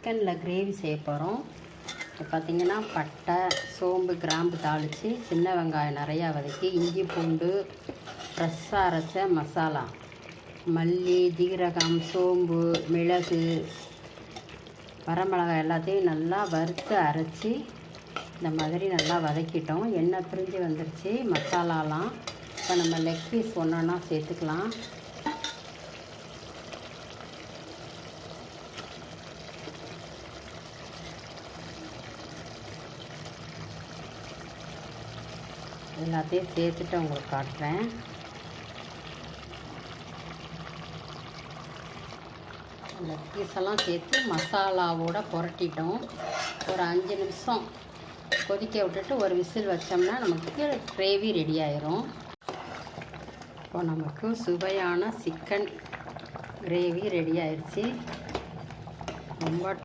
சிக்கனில் கிரேவி செய்ய போகிறோம். இப்போ பார்த்திங்கன்னா பட்டை, சோம்பு, கிராம்பு தாளித்து, சின்ன வெங்காயம் நிறையா வதக்கி, இஞ்சி பூண்டு ஃப்ரெஷ்ஷாக அரைச்ச மசாலா, மல்லி, ஜீரகம், சோம்பு, மிளகு, வரமிளகாய் எல்லாத்தையும் நல்லா வறுத்து அரைச்சி இந்த மாதிரி நல்லா வதக்கிட்டோம். எண்ணெய் பிரிஞ்சு வந்துருச்சு மசாலாலாம். இப்போ நம்ம லெக் பீஸ் ஒன்றா சேர்த்துக்கலாம். எல்லாத்தையும் சேர்த்துட்டு உங்களுக்கு காட்டுறேன். அந்த பீஸெல்லாம் சேர்த்து மசாலாவோடு புரட்டிட்டோம். ஒரு 5 நிமிஷம் கொதிக்க விட்டுட்டு ஒரு விசில் வச்சோம்னா நமக்கு கிரேவி ரெடி ஆயிரும். இப்போ நமக்கு சுவையான சிக்கன் கிரேவி ரெடி ஆயிடுச்சு. ரொம்ப